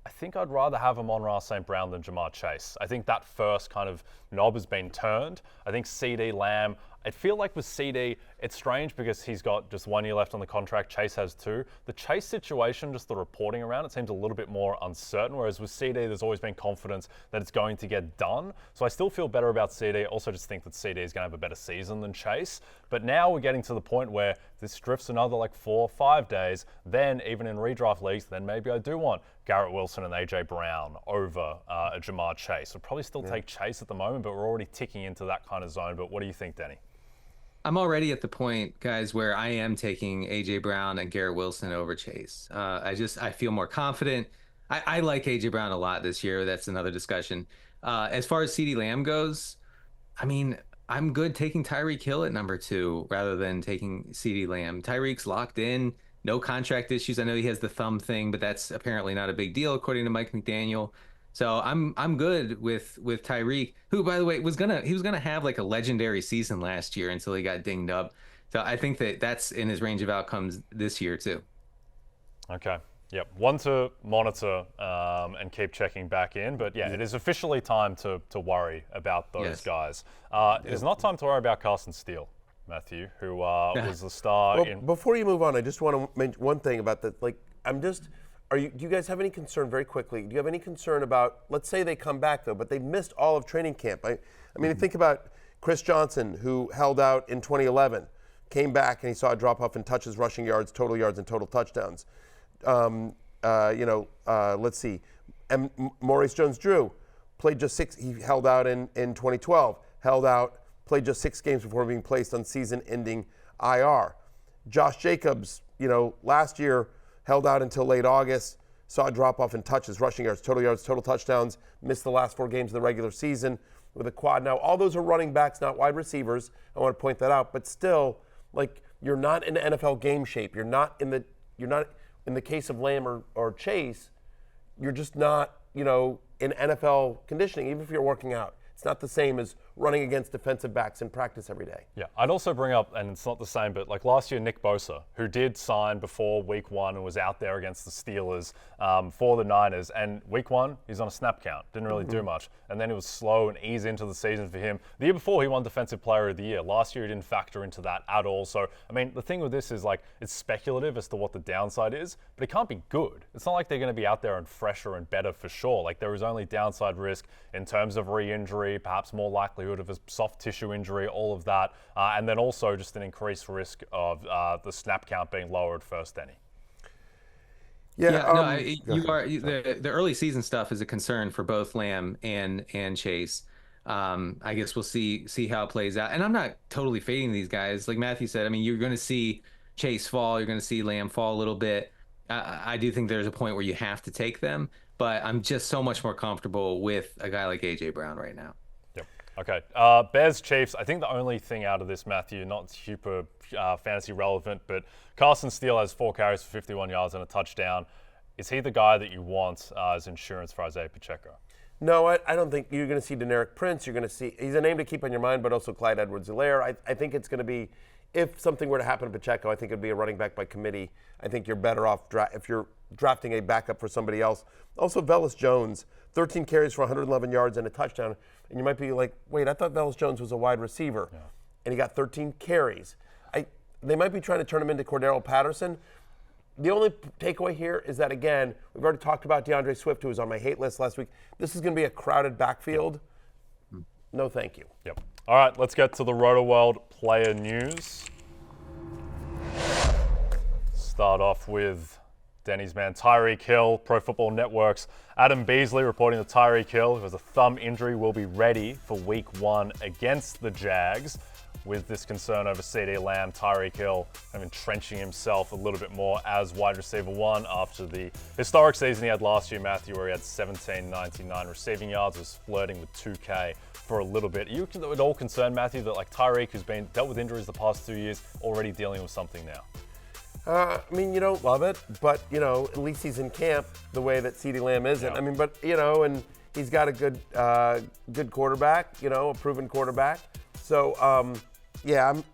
I think I'd rather have Amon-Ra St. Brown than Jamar Chase. I think that first kind of knob has been turned. I think CeeDee Lamb, I feel like with CeeDee, it's strange because he's got just 1 year left on the contract. Chase has 2. The Chase situation, just the reporting around it, seems a little bit more uncertain, whereas with CeeDee, there's always been confidence that it's going to get done. So I still feel better about CeeDee. I also just think that CeeDee is going to have a better season than Chase. But now we're getting to the point where this drifts another 4 or 5 days. Then even in redraft leagues, then maybe I do want Garrett Wilson and A.J. Brown over Jamar Chase. I'll probably still take Chase at the moment, but we're already ticking into that kind of zone. But what do you think, Denny? I'm already at the point, guys, where I am taking A.J. Brown and Garrett Wilson over Chase. I feel more confident. I like A.J. Brown a lot this year. That's another discussion. As far as CeeDee Lamb goes, I mean, I'm good taking Tyreek Hill at number 2 rather than taking CeeDee Lamb. Tyreek's locked in, no contract issues. I know he has the thumb thing, but that's apparently not a big deal according to Mike McDaniel. So I'm good with Tyreek, who, by the way, he was gonna have like a legendary season last year until he got dinged up. So I think that's in his range of outcomes this year too. Okay. Yep. One to monitor and keep checking back in. But yeah, it is officially time to worry about those guys. It's not time to worry about Carson Steele, Matthew, who was the star. Before you move on, I just want to mention one thing about that. Do you guys have any concern, very quickly, do you have any concern about, let's say they come back though, but they missed all of training camp. I mean, think about Chris Johnson, who held out in 2011, came back and he saw a drop off in touches, rushing yards, and total touchdowns. Let's see. And Maurice Jones-Drew played just 6. He held out in 2012. Played just 6 games before being placed on season-ending IR. Josh Jacobs, last year held out until late August. Saw a drop-off in touches, rushing yards, total touchdowns. Missed the last 4 games of the regular season with a quad. Now, all those are running backs, not wide receivers. I want to point that out. But still, you're not in NFL game shape. You're not in the case of Lamb or Chase. You're just not, in NFL conditioning, even if you're working out. It's not the same as running against defensive backs in practice every day. Yeah, I'd also bring up, and it's not the same, but last year, Nick Bosa, who did sign before week 1 and was out there against the Steelers for the Niners. And week 1, he's on a snap count. Didn't really do much. And then it was slow and ease into the season for him. The year before, he won Defensive Player of the Year. Last year, he didn't factor into that at all. So, the thing with this is it's speculative as to what the downside is, but it can't be good. It's not like they're going to be out there and fresher and better for sure. There is only downside risk in terms of re-injury, perhaps more likelihood of a soft tissue injury, all of that. And then also just an increased risk of the snap count being lowered first, Denny. The early season stuff is a concern for both Lamb and Chase. I guess we'll see how it plays out. And I'm not totally fading these guys. Like Matthew said, you're going to see Chase fall. You're going to see Lamb fall a little bit. I do think there's a point where you have to take them, but I'm just so much more comfortable with a guy like A.J. Brown right now. Yep. Okay. Bears Chiefs. I think the only thing out of this, Matthew, not super fantasy relevant, but Carson Steele has 4 carries for 51 yards and a touchdown. Is he the guy that you want as insurance for Isaiah Pacheco? No, I don't think you're going to see Deneric Prince. You're going to see, he's a name to keep on your mind, but also Clyde Edwards-Helaire. I think it's going to be, if something were to happen to Pacheco, I think it would be a running back by committee. I think you're better off if you're drafting a backup for somebody else. Also, Velus Jones, 13 carries for 111 yards and a touchdown. And you might be like, wait, I thought Velus Jones was a wide receiver. Yeah. And he got 13 carries. They might be trying to turn him into Cordero Patterson. The only takeaway here is that, again, we've already talked about DeAndre Swift, who was on my hate list last week. This is going to be a crowded backfield. No, thank you. Yep. All right, let's get to the Rotoworld Player news. Start off with Denny's man, Tyreek Hill. Pro Football Network's Adam Beasley reporting that Tyreek Hill, who has a thumb injury, will be ready for Week 1 against the Jags. With this concern over CeeDee Lamb, Tyreek Hill entrenching himself a little bit more as wide receiver 1 after the historic season he had last year, Matthew, where he had 1799 receiving yards, was flirting with 2K for a little bit. Are you at all concerned, Matthew, that Tyreek, who's been dealt with injuries the past 2 years, already dealing with something now? You don't love it, but, at least he's in camp the way that CeeDee Lamb isn't. Yeah. And he's got a good quarterback, a proven quarterback. So,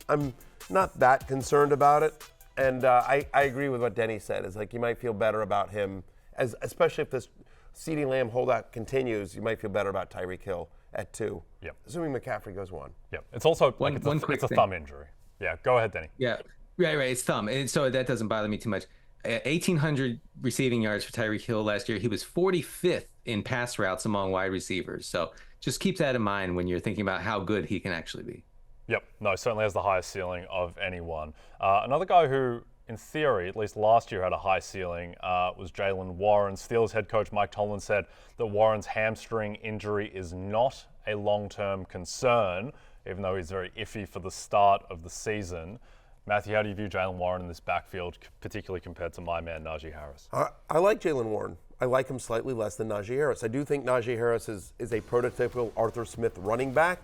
I'm not that concerned about it. And I agree with what Denny said. Is you might feel better about him, especially if this CeeDee Lamb holdout continues, you might feel better about Tyreek Hill at 2. Yep. Assuming McCaffrey goes 1. Yep. It's also it's a thumb injury. Yeah, go ahead, Denny. Yeah. Right. It's thumb. And so that doesn't bother me too much. 1,800 receiving yards for Tyreek Hill last year. He was 45th in pass routes among wide receivers. So just keep that in mind when you're thinking about how good he can actually be. Yep. No, certainly has the highest ceiling of anyone. Another guy who, in theory, at least last year had a high ceiling was Jaylen Warren. Steelers head coach Mike Tomlin said that Warren's hamstring injury is not a long-term concern, even though he's very iffy for the start of the season. Matthew, how do you view Jaylen Warren in this backfield, particularly compared to my man, Najee Harris? I like Jaylen Warren. I like him slightly less than Najee Harris. I do think Najee Harris is a prototypical Arthur Smith running back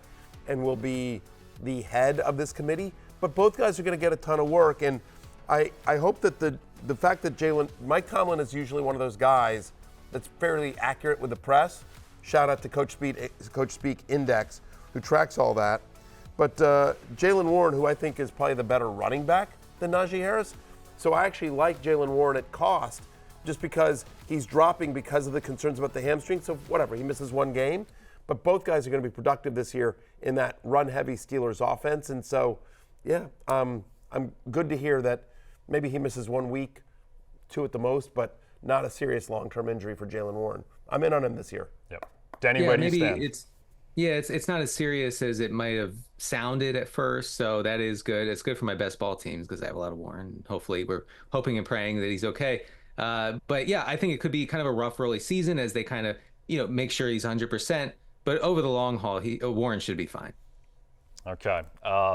and will be the head of this committee. But both guys are going to get a ton of work. And I hope that the fact that Mike Tomlin is usually one of those guys that's fairly accurate with the press. Shout out to Coach Speak Index, who tracks all that. But Jaylen Warren, who I think is probably the better running back than Najee Harris. So I actually like Jaylen Warren at cost just because he's dropping because of the concerns about the hamstring. So whatever, he misses 1 game. But both guys are going to be productive this year in that run-heavy Steelers offense. And so, I'm good to hear that maybe he misses 1 week, 2 at the most, but not a serious long-term injury for Jaylen Warren. I'm in on him this year. Yep. Danny, where do you stand? It's not as serious as it might have sounded at first, so that is good. It's good for my best ball teams because I have a lot of Warren. Hopefully, we're hoping and praying that he's okay. But yeah, I think it could be kind of a rough early season as they kind of, make sure he's 100%. But over the long haul, Warren should be fine. Okay.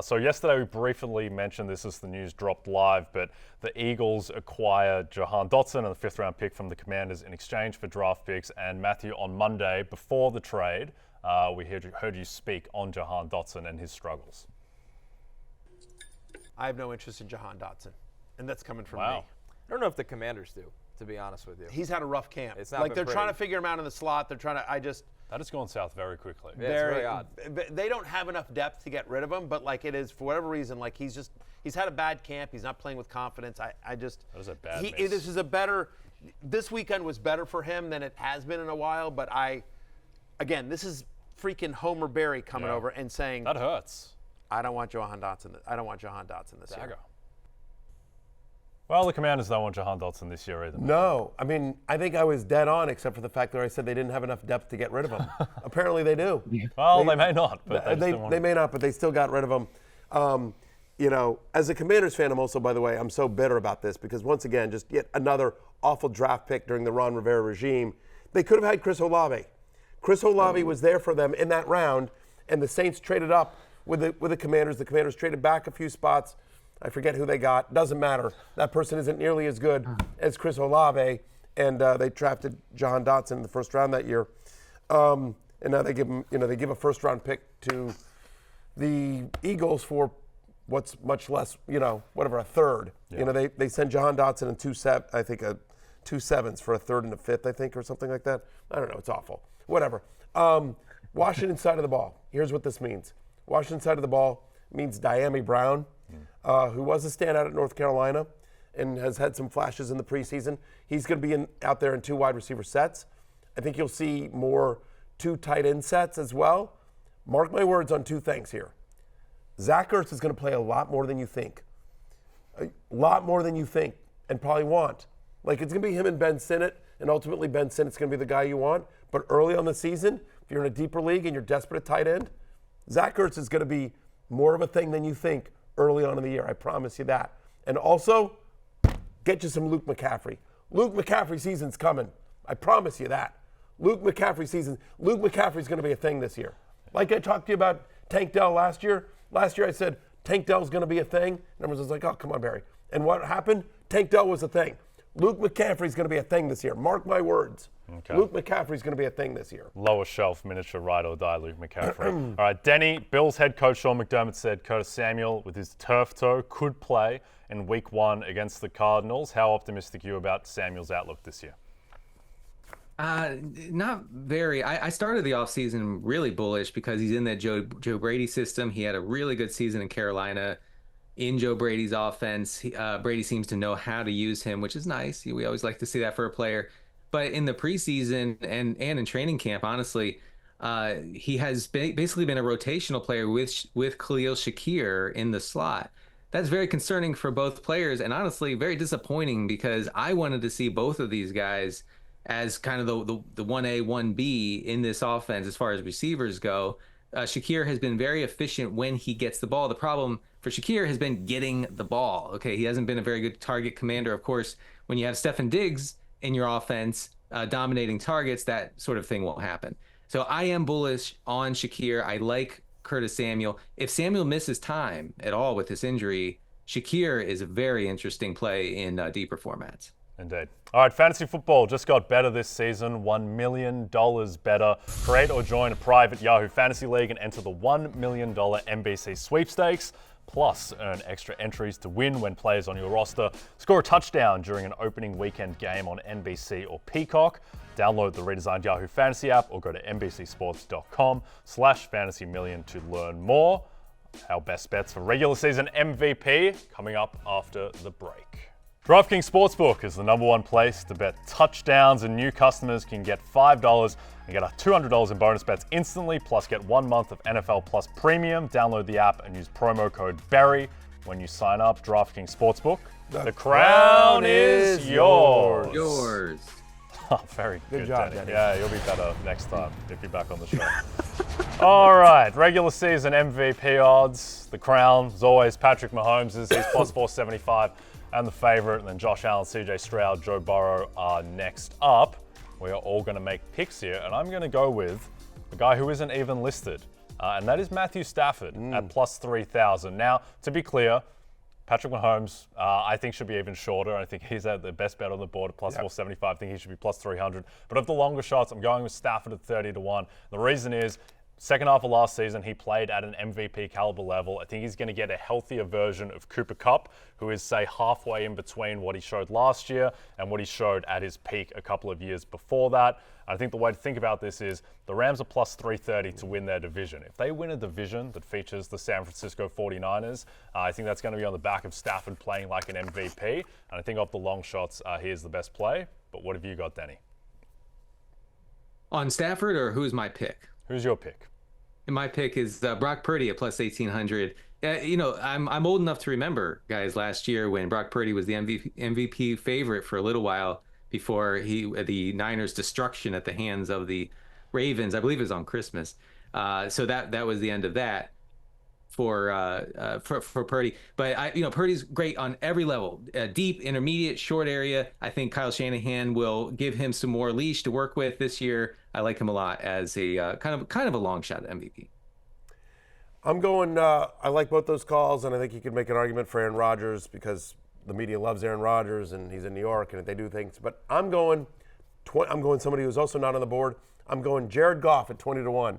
So yesterday we briefly mentioned this as the news dropped live, but the Eagles acquired Jahan Dotson and the 5th-round pick from the Commanders in exchange for draft picks. And Matthew, on Monday, before the trade, we heard you speak on Jahan Dotson and his struggles. I have no interest in Jahan Dotson, and that's coming from me. I don't know if the Commanders do, to be honest with you. He's had a rough camp. It's not like they're been trying to pretty. figure him out in the slot. They're trying to. That has gone south very quickly. Yeah, it's very odd. They don't have enough depth to get rid of him, but like it is for whatever reason, like he's had a bad camp. He's not playing with confidence. That was a bad miss. This weekend was better for him than it has been in a while. But this is freaking Homer Berry coming over and saying that hurts. I don't want Jahan Dotson. I don't want Jahan Dotson this year. Well, the Commanders don't want Jahan Dotson this year either. No. I mean, I think I was dead on, except for the fact that I said they didn't have enough depth to get rid of him. Apparently they do. Well, they may not, but they may not, but they still got rid of him. As a Commanders fan, I'm also, by the way, I'm so bitter about this because once again, just yet another awful draft pick during the Ron Rivera regime. They could have had Chris Olave. Chris Olave was there for them in that round, and the Saints traded up with the Commanders. The Commanders traded back a few spots. I forget who they got. Doesn't matter. That person isn't nearly as good as Chris Olave, and they drafted Jahan Dotson in the first round that year. And now they give him, they give a first-round pick to the Eagles for what's much less, a third. Yeah. They send Jahan Dotson and 2 7s for a third and a fifth, I think, or something like that. I don't know. It's awful. Whatever. Washington side of the ball. Here's what this means. Washington side of the ball means Diami Brown, who was a standout at North Carolina and has had some flashes in the preseason. He's going to be out there in 2 wide receiver sets. I think you'll see more 2 tight end sets as well. Mark my words on 2 things here. Zach Ertz is going to play a lot more than you think. A lot more than you think and probably want. Like, it's going to be him and Ben Sinnott, and ultimately Ben Sinnott's going to be the guy you want. But early on the season, if you're in a deeper league and you're desperate at tight end, Zach Ertz is going to be more of a thing than you think early on in the year. I promise you that. And also, get you some Luke McCaffrey. Luke McCaffrey season's coming. I promise you that. Luke McCaffrey's going to be a thing this year. Like I talked to you about Tank Dell last year. Last year I said Tank Dell's going to be a thing. And everyone was like, oh, come on, Barry. And what happened? Tank Dell was a thing. Luke McCaffrey's going to be a thing this year. Mark my words. Okay. Luke McCaffrey's going to be a thing this year. Lower shelf, miniature ride or die, Luke McCaffrey. All right, Denny, Bills head coach Sean McDermott said Curtis Samuel, with his turf toe, could play in week 1 against the Cardinals. How optimistic are you about Samuel's outlook this year? Not very. I started the offseason really bullish because he's in that Joe Brady system. He had a really good season in Carolina. In Joe Brady's offense, Brady seems to know how to use him, which is nice. We always like to see that for a player. But in the preseason and in training camp, honestly, he has basically been a rotational player with Khalil Shakir in the slot. That's very concerning for both players and honestly very disappointing because I wanted to see both of these guys as kind of the 1A, 1B in this offense as far as receivers go. Shakir has been very efficient when he gets the ball. The problem for Shakir has been getting the ball. Okay, he hasn't been a very good target commander. Of course, when you have Stefon Diggs in your offense dominating targets, that sort of thing won't happen. So I am bullish on Shakir. I like Curtis Samuel. If Samuel misses time at all with this injury, Shakir is a very interesting play in deeper formats. Indeed. All right, fantasy football just got better this season, $1 million better. Create or join a private Yahoo Fantasy League and enter the $1 million NBC sweepstakes. Plus, earn extra entries to win when players on your roster score a touchdown during an opening weekend game on NBC or Peacock. Download the redesigned Yahoo Fantasy app or go to NBCSports.com/fantasymillion to learn more. Our best bets for regular season MVP coming up after the break. DraftKings Sportsbook is the #1 place to bet touchdowns, and new customers can get $5 and get $200 in bonus bets instantly, plus get 1 month of NFL Plus Premium. Download the app and use promo code BERRY when you sign up. DraftKings Sportsbook. The crown is yours. Yours. Oh, very good job, Denny. Denny. Yeah, you'll be better next time if you're back on the show. All right, regular season MVP odds. The crown, as always, Patrick Mahomes is he's plus 475. and the favorite, and then Josh Allen, CJ Stroud, Joe Burrow are next up. We are all going to make picks here, and I'm going to go with a guy who isn't even listed, and that is Matthew Stafford at plus 3,000. Now, to be clear, Patrick Mahomes, I think, should be even shorter. I think he's at the best bet on the board at plus 475. I think he should be plus 300. But of the longer shots, I'm going with Stafford at 30 to 1. The reason is, second half of last season, he played at an MVP caliber level. I think he's going to get a healthier version of Cooper Kupp, who is, say, halfway in between what he showed last year and what he showed at his peak a couple of years before that. I think the way to think about this is the Rams are plus 330 to win their division. If they win a division that features the San Francisco 49ers, I think that's going to be on the back of Stafford playing like an MVP. And I think off the long shots, he is the best play. But what have you got, Denny? On Stafford, or who's my pick? Who's your pick? And my pick is Brock Purdy at plus 1,800. I'm old enough to remember, guys, last year when Brock Purdy was the MVP favorite for a little while before the Niners' destruction at the hands of the Ravens. I believe it was on Christmas. So that was the end of that for Purdy. But Purdy's great on every level, deep, intermediate, short area. I think Kyle Shanahan will give him some more leash to work with this year. I like him a lot as a kind of a long shot MVP. I'm going. I like both those calls, and I think you could make an argument for Aaron Rodgers because the media loves Aaron Rodgers, and he's in New York, and they do things. But I'm going somebody who's also not on the board. I'm going Jared Goff at 20 to 1.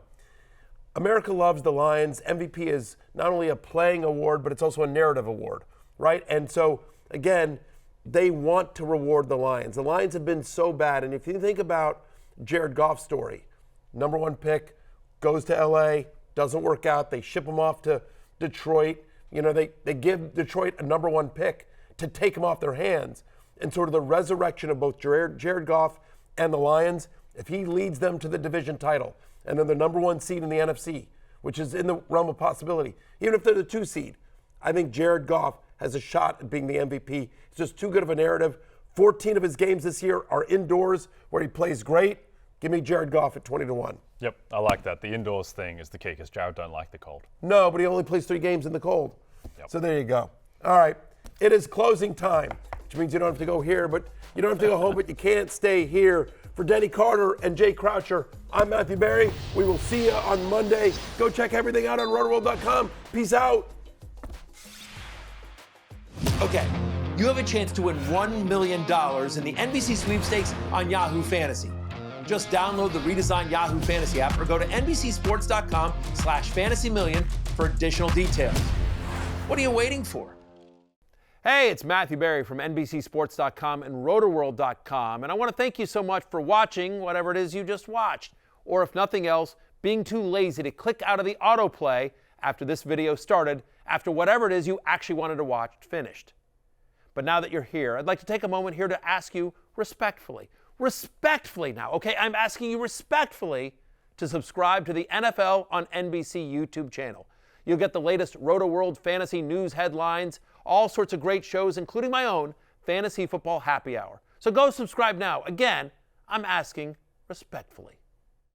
America loves the Lions. MVP is not only a playing award, but it's also a narrative award, right? And so, again, they want to reward the Lions. The Lions have been so bad, and if you think about Jared Goff's story, number one pick, goes to LA, doesn't work out. They ship him off to Detroit. They give Detroit a number one pick to take him off their hands. And sort of the resurrection of both Jared Goff and the Lions, if he leads them to the division title, and then the number one seed in the NFC, which is in the realm of possibility, even if they're the 2 seed, I think Jared Goff has a shot at being the MVP. It's just too good of a narrative. 14 of his games this year are indoors where he plays great. Give me Jared Goff at 20 to 1. Yep, I like that. The indoors thing is the key because Jared don't like the cold. No, but he only plays 3 games in the cold. Yep. So there you go. All right, it is closing time, which means you don't have to go here, but you don't have to go home, but you can't stay here. For Denny Carter and Jay Croucher, I'm Matthew Berry. We will see you on Monday. Go check everything out on Rotoworld.com. Peace out. Okay, you have a chance to win $1 million in the NBC sweepstakes on Yahoo Fantasy. Just download the redesigned Yahoo Fantasy app or go to NBCSports.com/fantasymillion for additional details. What are you waiting for? Hey, it's Matthew Berry from NBCSports.com and Rotoworld.com, and I want to thank you so much for watching whatever it is you just watched, or if nothing else, being too lazy to click out of the autoplay after this video started, after whatever it is you actually wanted to watch finished. But now that you're here, I'd like to take a moment here to ask you respectfully now, okay? I'm asking you respectfully to subscribe to the NFL on NBC YouTube channel. You'll get the latest Rotoworld fantasy news headlines, all sorts of great shows, including my own Fantasy Football Happy Hour. So go subscribe now. Again, I'm asking respectfully.